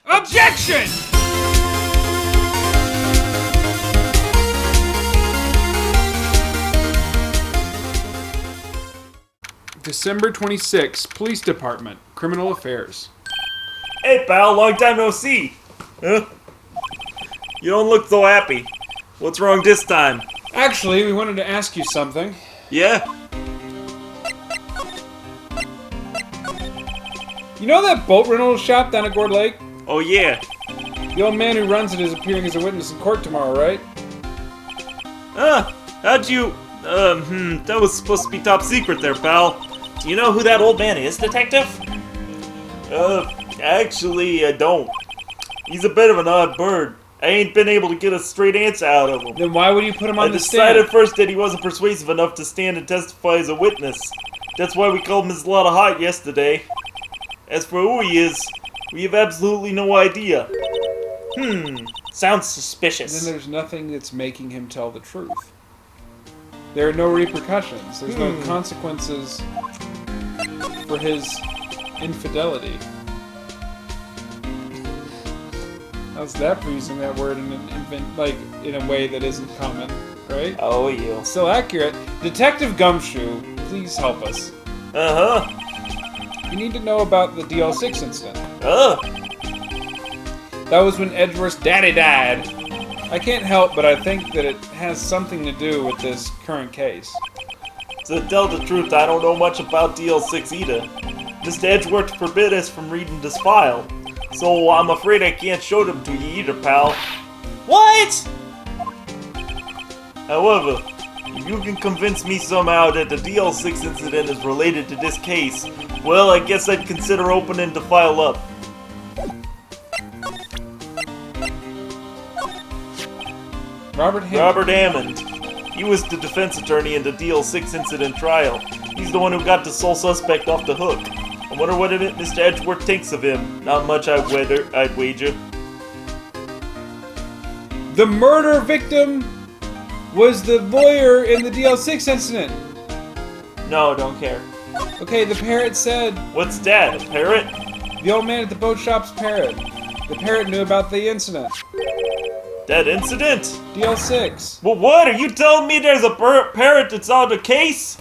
Objection! December 26, Police Department, Criminal Affairs. Hey, pal, long time no see. Huh? You don't look so happy. What's wrong this time? Actually, we wanted to ask you something. Yeah? You know that boat rental shop down at Gourd Lake? Oh, yeah. The old man who runs it is appearing as a witness in court tomorrow, right? How'd you... that was supposed to be top secret there, pal. Do you know who that old man is, Detective? Actually, I don't. He's a bit of an odd bird. I ain't been able to get a straight answer out of him. Then why would you put him on the stand? I decided first that he wasn't persuasive enough to stand and testify as a witness. That's why we called him Ms. Lotta Hot yesterday. As for who he is, we have absolutely no idea. Sounds suspicious. Then there's nothing that's making him tell the truth. There are no repercussions. There's no consequences for his infidelity. How's that for using that word in a way that isn't common, right? Oh, you. Still accurate. Detective Gumshoe, please help us. We need to know about the DL6 incident. That was when Edgeworth's daddy died. I can't help but I think that it has something to do with this current case. To tell the truth, I don't know much about DL6 either. Mr. Edgeworth forbid us from reading this file, so I'm afraid I can't show them to you either, pal. What? However, if you can convince me somehow that the DL6 incident is related to this case, well, I guess I'd consider opening the file up. Robert Hammond. He was the defense attorney in the DL6 incident trial. He's the one who got the sole suspect off the hook. I wonder what Mr. Edgeworth thinks of him. Not much, I'd wager. The murder victim was the lawyer in the DL6 incident. No, don't care. Okay, the parrot said... What's that, a parrot? The old man at the boat shop's parrot. The parrot knew about the incident. That incident? DL6. Well, what? Are you telling me there's a parrot that's on the case?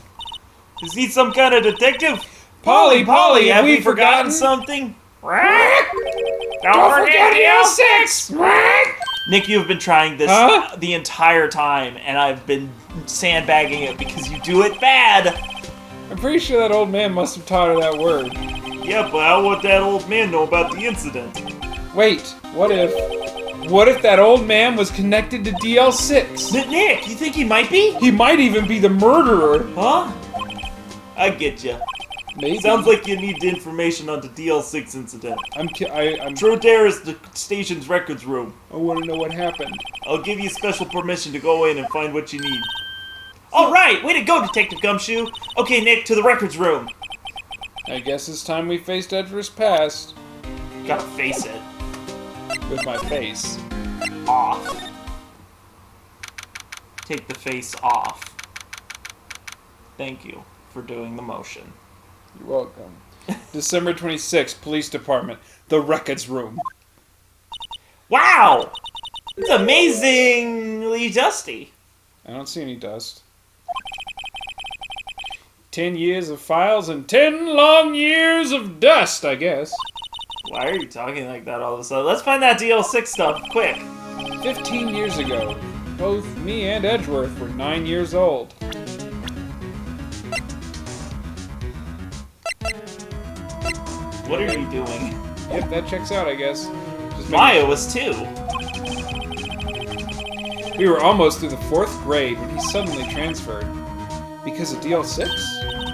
Is he some kind of detective? Polly, have we forgotten something? Don't forget DL6! Nick, you've been trying this the entire time, and I've been sandbagging it because you do it bad. I'm pretty sure that old man must have taught her that word. Yeah, but how would that old man know about the incident? Wait, what if that old man was connected to DL6? Nick, you think he might be? He might even be the murderer. Huh? I get ya. Maybe. Sounds like you need the information on the DL6 incident. I'm Through there is the station's records room. I want to know what happened. I'll give you special permission to go in and find what you need. All right, way to go, Detective Gumshoe. Okay, Nick, to the records room. I guess it's time we faced Edgeworth's past. Gotta face it. With my face off. Take the face off. Thank you for doing the motion. You're welcome. December 26th, Police Department, the records room. Wow! It's amazingly dusty. I don't see any dust. 10 years of files and 10 long years of dust, I guess. Why are you talking like that all of a sudden? Let's find that DL6 stuff, quick. 15 years ago, both me and Edgeworth were 9 years old. What are you doing? Yep, that checks out, I guess. Maya was 2. We were almost through the 4th grade when he suddenly transferred. Because of DL6?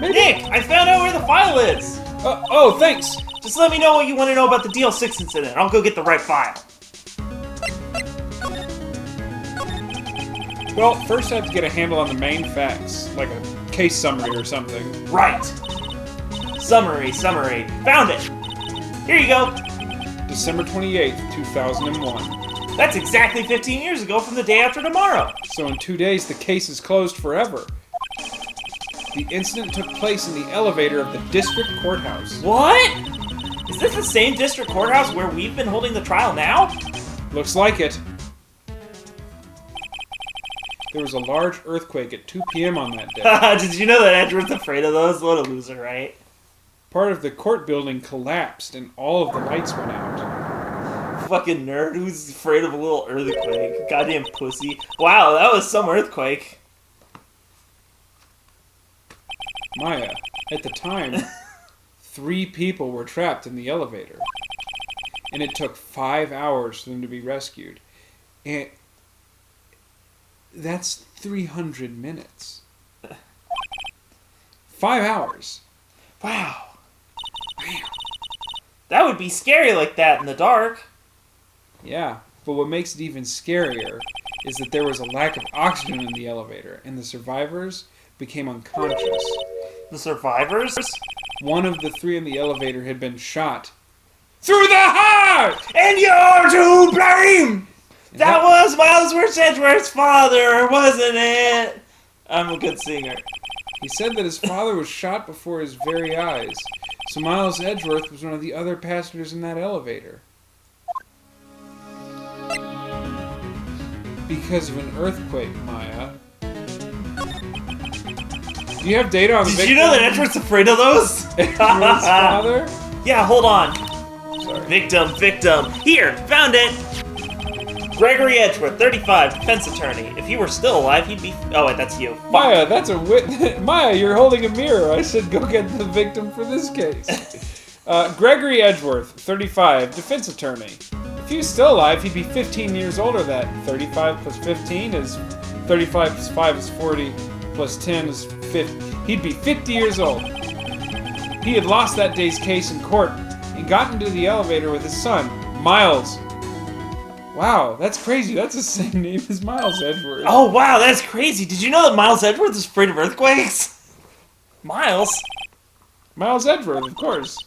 Maybe. Nick, I found out where the file is! Oh, thanks! Just let me know what you want to know about the DL6 incident. I'll go get the right file. Well, first I have to get a handle on the main facts, like a case summary or something. Right. Summary. Found it. Here you go. December 28th, 2001. That's exactly 15 years ago from the day after tomorrow. So in 2 days, the case is closed forever. The incident took place in the elevator of the district courthouse. What? Is this the same district courthouse where we've been holding the trial now? Looks like it. There was a large earthquake at 2 p.m. on that day. Did you know that Edward's afraid of those? What a loser, right? Part of the court building collapsed and all of the lights went out. Fucking nerd who's afraid of a little earthquake. Goddamn pussy. Wow, that was some earthquake. Maya, at the time, 3 people were trapped in the elevator. And it took 5 hours for them to be rescued. And that's 300 minutes. 5 hours. Wow. That would be scary like that in the dark. Yeah, but what makes it even scarier is that there was a lack of oxygen in the elevator, and the survivors became unconscious. The survivors? One of the 3 in the elevator had been shot through the heart! And you're to blame! That was Miles Edgeworth's father, wasn't it? I'm a good singer. He said that his father was shot before his very eyes, so Miles Edgeworth was one of the other passengers in that elevator. Because of an earthquake, Maya. Do you have data on the victim? Did you know that Edgeworth's afraid of those? Edgeworth's father? Yeah, hold on. Sorry. Victim. Here, found it. Gregory Edgeworth, 35, defense attorney. If he were still alive, he'd be... Oh, wait, that's you. Maya, that's a Maya, you're holding a mirror. I said go get the victim for this case. Gregory Edgeworth, 35, defense attorney. If he was still alive, he'd be 15 years older. That 35 plus 15 is... 35 plus 5 is 40, plus 10 is 50. He'd be 50 years old. He had lost that day's case in court and got into the elevator with his son, Miles. Wow, that's crazy. That's the same name as Miles Edgeworth. Oh, wow, that's crazy. Did you know that Miles Edgeworth is afraid of earthquakes? Miles Edgeworth, of course.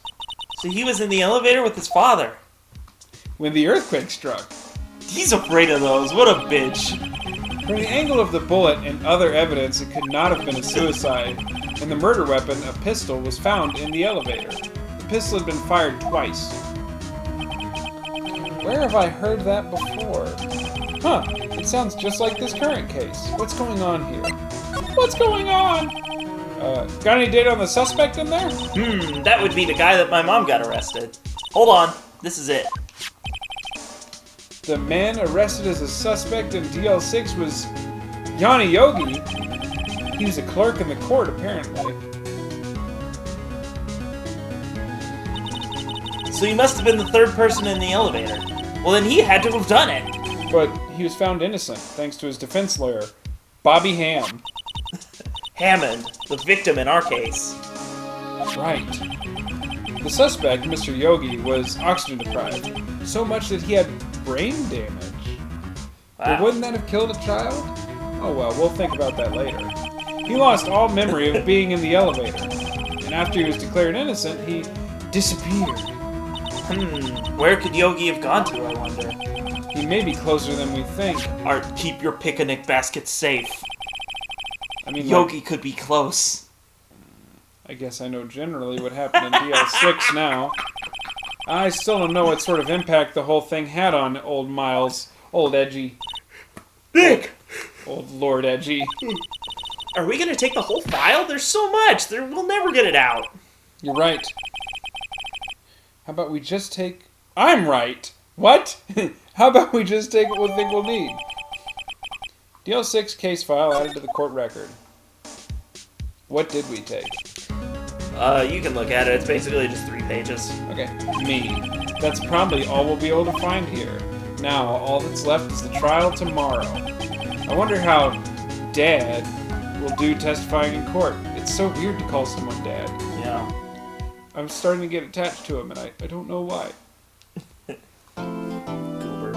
So he was in the elevator with his father. When the earthquake struck. He's afraid of those. What a bitch. From the angle of the bullet and other evidence, it could not have been a suicide, and the murder weapon, a pistol, was found in the elevator. The pistol had been fired twice. Where have I heard that before? Huh, it sounds just like this current case. What's going on here? What's going on? Got any data on the suspect in there? That would be the guy that my mom got arrested. Hold on, this is it. The man arrested as a suspect in DL6 was Yanni Yogi. He was a clerk in the court, apparently. So he must have been the 3rd person in the elevator. Well, then he had to have done it. But he was found innocent, thanks to his defense lawyer, Bobby Ham. Hammond, the victim in our case. Right. The suspect, Mr. Yogi, was oxygen deprived, so much that he had brain damage. Wow. But wouldn't that have killed a child? Oh well, we'll think about that later. He lost all memory of being in the elevator, and after he was declared innocent, he disappeared. Where could Yogi have gone to, I wonder? He may be closer than we think. Art, keep your picnic basket safe. I mean, Yogi could be close. I guess I know generally what happened in DL6 now. I still don't know what sort of impact the whole thing had on old Miles. Old Edgy. Nick! Old Lord Edgy. Are we gonna take the whole file? There's so much! We'll never get it out. You're right. How about we just take... I'm right! What? How about we just take what we think we'll need? DL6 case file added to the court record. What did we take? You can look at it. It's basically just 3 pages. Okay, me. That's probably all we'll be able to find here. Now, all that's left is the trial tomorrow. I wonder how Dad will do testifying in court. It's so weird to call someone Dad. Yeah. I'm starting to get attached to him, and I don't know why. Goober.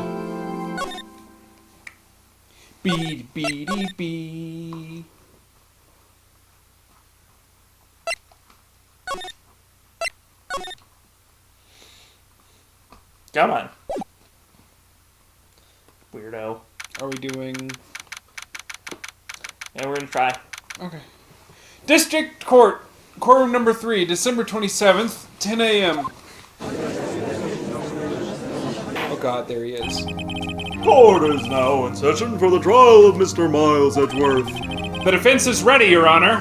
Beady beady bee. Come on. Weirdo. Are we doing... Yeah, we're gonna try. Okay. District Court, Courtroom number 3, December 27th, 10 a.m. God, there he is. Court is now in session for the trial of Mr. Miles Edgeworth. The defense is ready, Your Honor.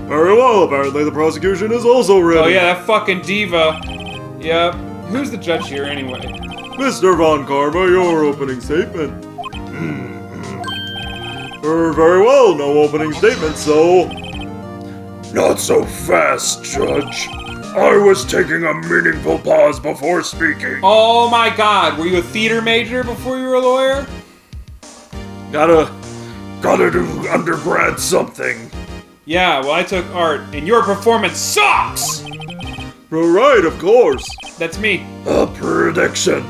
Very well, apparently the prosecution is also ready. Oh yeah, that fucking diva. Yep. Who's the judge here anyway? Mr. Von Karma, your opening statement. Very well, no opening statement, so... Not so fast, Judge. I was taking a meaningful pause before speaking. Oh my God, were you a theater major before you were a lawyer? Gotta do undergrad something. Yeah, well I took art, and your performance sucks! Right, of course. That's me. A prediction.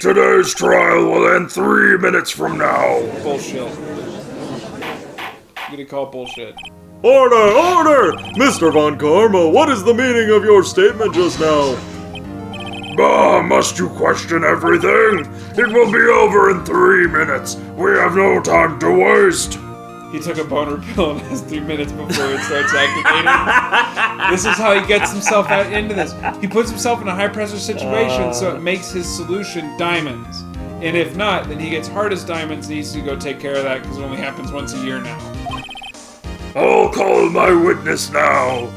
Today's trial will end 3 minutes from now. Bullshit. I'm gonna call bullshit. Order! Mr. Von Karma, what is the meaning of your statement just now? Must you question everything? It will be over in 3 minutes. We have no time to waste. He took a boner pill and has 3 minutes before it starts activating. This is how he gets himself out into this. He puts himself in a high-pressure situation so it makes his solution diamonds. And if not, then he gets hard as diamonds and he needs to go take care of that because it only happens once a year now. I'll call my witness now.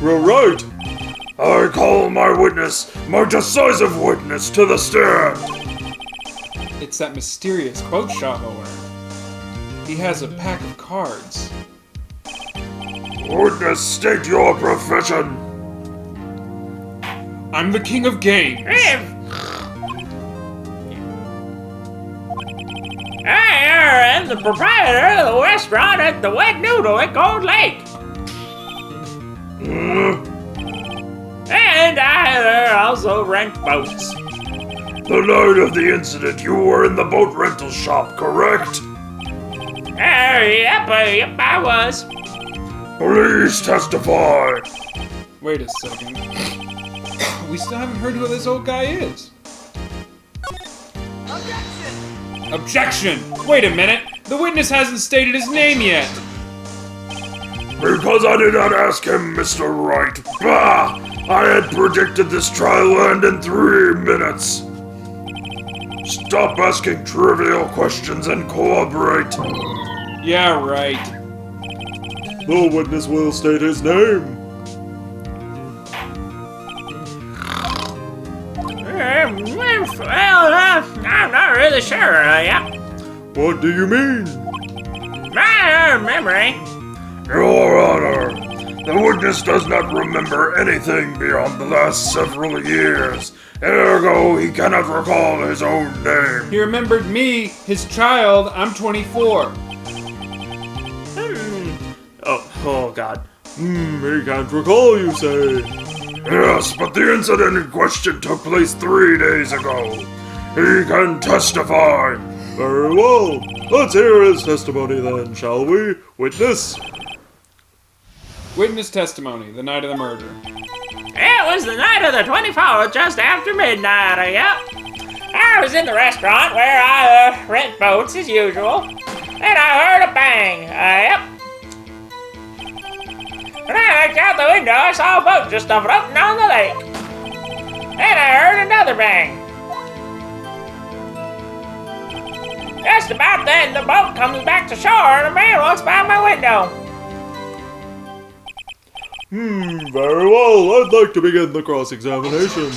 Right. I call my witness, my decisive witness, to the stand. It's that mysterious quote shop owner. He has a pack of cards. Witness, state your profession. I'm the king of games. I am the proprietor of the restaurant at the Wet Noodle at Gold Lake. And I also rent boats. The night of the incident, you were in the boat rental shop, correct? Yep, I was. Please testify. Wait a second. We still haven't heard who this old guy is. Objection! Wait a minute! The witness hasn't stated his name yet! Because I did not ask him, Mr. Wright. Bah! I had predicted this trial will end in 3 minutes. Stop asking trivial questions and cooperate. Yeah, right. The witness will state his name. I'm not really sure yet. What do you mean? My memory. Your Honor, the witness does not remember anything beyond the last several years. Ergo, he cannot recall his own name. He remembered me, his child. I'm 24. Oh, God. He can't recall, you say? Yes, but the incident in question took place 3 days ago. He can testify. Very well. Let's hear his testimony then, shall we? Witness? Witness testimony, the night of the murder. It was the night of the 24th, just after midnight, yep. I was in the restaurant where I rent boats as usual, and I heard a bang, yep. When I looked out the window, I saw a boat just floating on the lake. Then I heard another bang. Just about then, the boat comes back to shore and a man walks by my window. Very well. I'd like to begin the cross-examination.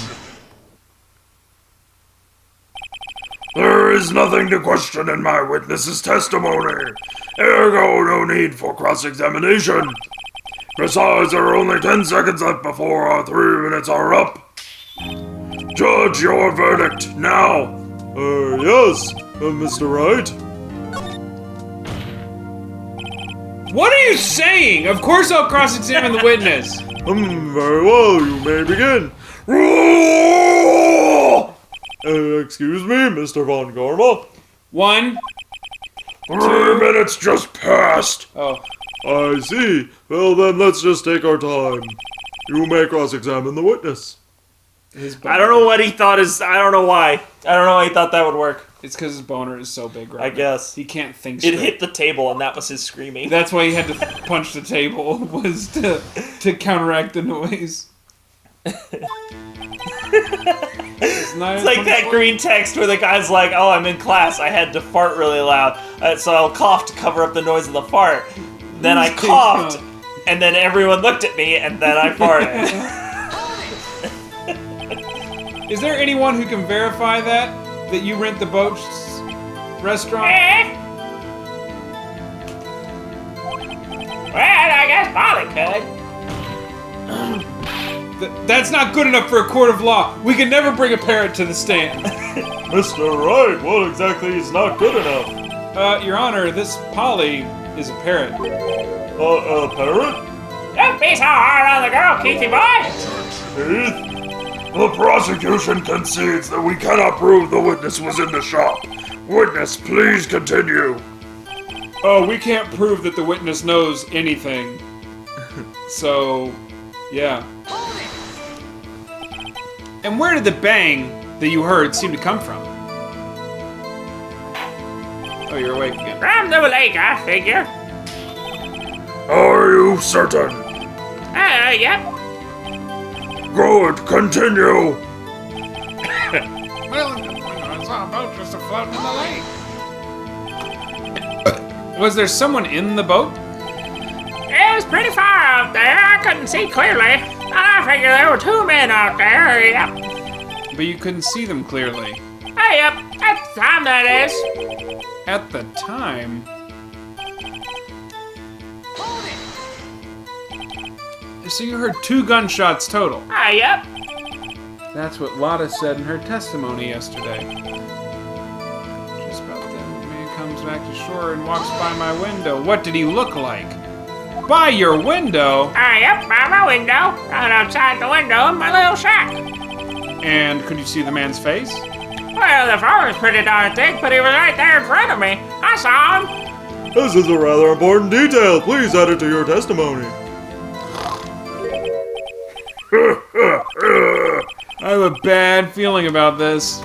There is nothing to question in my witness's testimony. Ergo, no need for cross-examination. Besides, there are only 10 seconds left before our 3 minutes are up. Judge, your verdict, now. Yes, Mr. Wright. What are you saying? Of course I'll cross-examine the witness. Very well, you may begin. Excuse me, Mr. Von Karma. 1. 3 minutes just passed. Oh. I see. Well, then let's just take our time. You may cross-examine the witness. I don't know what he thought I don't know why. I don't know why he thought that would work. It's because his boner is so big right I now. guess. He can't think It straight. hit the table and that was his screaming. That's why he had to punch the table, was to counteract the noise. It's like that green text where the guy's like, oh, I'm in class, I had to fart really loud, so I'll cough to cover up the noise of the fart. Then I coughed, and then everyone looked at me, and then I farted. Is there anyone who can verify that you rent the boat's restaurant? Well, I guess Polly could. That's not good enough for a court of law. We can never bring a parrot to the stand. Mr. Wright, what exactly is not good enough? Your Honor, this Polly is a parrot. A parrot? Don't be so hard on the girl, Keithy boy. Keith? The prosecution concedes that we cannot prove the witness was in the shop. Witness, please continue. Oh, we can't prove that the witness knows anything. So, yeah. And where did the bang that you heard seem to come from? Oh, you're awake again. From the lake, I figure. Are you certain? Yep. Good, continue. Well, I saw a boat just floating in the lake. Was there someone in the boat? It was pretty far out there. I couldn't see clearly. I figure there were 2 men out there. Yep. But you couldn't see them clearly. Yep. At the time, that is. At the time? So you heard 2 gunshots total? Yep. That's what Lotta said in her testimony yesterday. Just about then, the man comes back to shore and walks by my window. What did he look like? By your window? Yep, by my window. Right outside the window in my little shack. And could you see the man's face? Well, the fur was pretty darn thick, but he was right there in front of me. I saw him. This is a rather important detail. Please add it to your testimony. I have a bad feeling about this.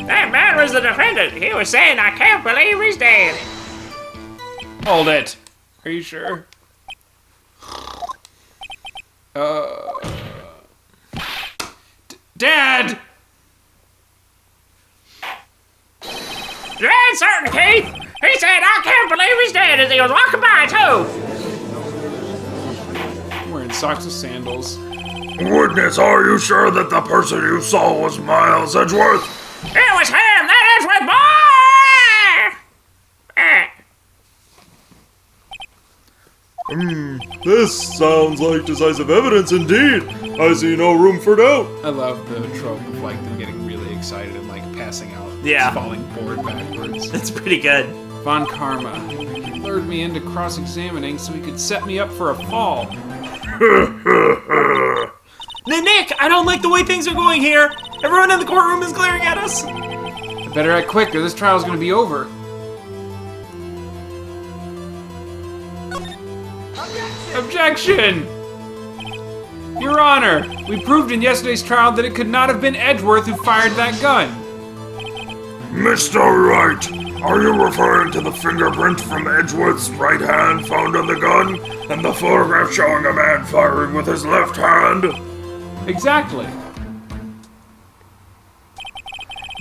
That man was the defendant. He was saying, I can't believe he's dead. Hold it. Are you sure? Dad! Dead certain, Keith. He said, I can't believe he's dead as he was walking by, too. I'm wearing socks with sandals. Witness, are you sure that the person you saw was Miles Edgeworth? It was him. That Edgeworth boy! This sounds like decisive evidence indeed. I see no room for doubt. I love the trope of like them getting really excited and like passing out, Yeah. falling forward backwards. That's pretty good. Von Karma lured me into cross-examining so he could set me up for a fall. Nick, I don't like the way things are going here. Everyone in the courtroom is glaring at us. I better act quick or this trial's gonna be over. Objection! Your Honor, we proved in yesterday's trial that it could not have been Edgeworth who fired that gun. Mr. Wright, are you referring to the fingerprint from Edgeworth's right hand found on the gun, and the photograph showing a man firing with his left hand? Exactly.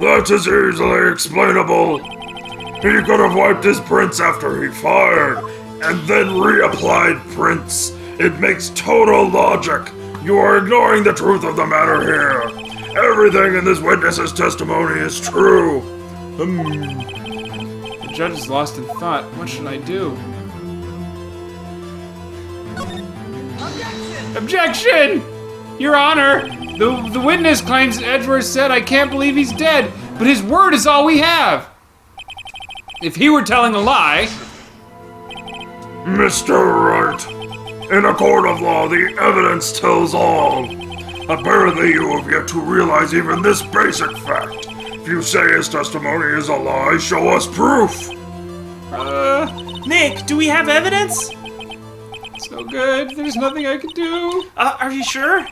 That is easily explainable. He could have wiped his prints after he fired, and then reapplied prints. It makes total logic. You are ignoring the truth of the matter here. Everything in this witness's testimony is true. The judge is lost in thought. What should I do? Objection! Your Honor, the witness claims that Edgeworth said, I can't believe he's dead, but his word is all we have. If he were telling a lie... Mr. Wright, in a court of law, the evidence tells all. Apparently you have yet to realize even this basic fact. If you say his testimony is a lie, show us proof. Nick, do we have evidence? It's no good. There's nothing I can do. Are you sure?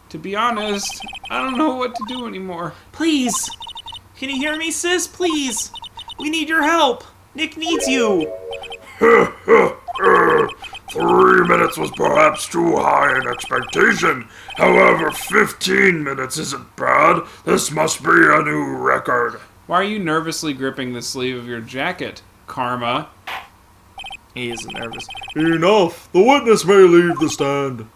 To be honest, I don't know what to do anymore. Please. Can you hear me, sis? Please. We need your help. Nick needs you. 3 minutes was perhaps too high an expectation. However, 15 minutes isn't bad. This must be a new record. Why are you nervously gripping the sleeve of your jacket, Karma? He isn't nervous. Enough. The witness may leave the stand.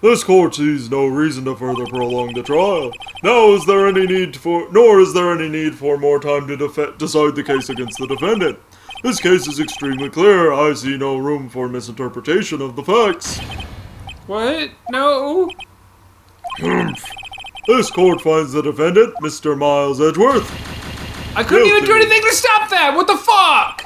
This court sees no reason to further prolong the trial. Nor is there any need for more time to decide the case against the defendant. This case is extremely clear. I see no room for misinterpretation of the facts. What? No. This court finds the defendant, Mr. Miles Edgeworth. I couldn't even do Guilty. anything to stop that! What the fuck?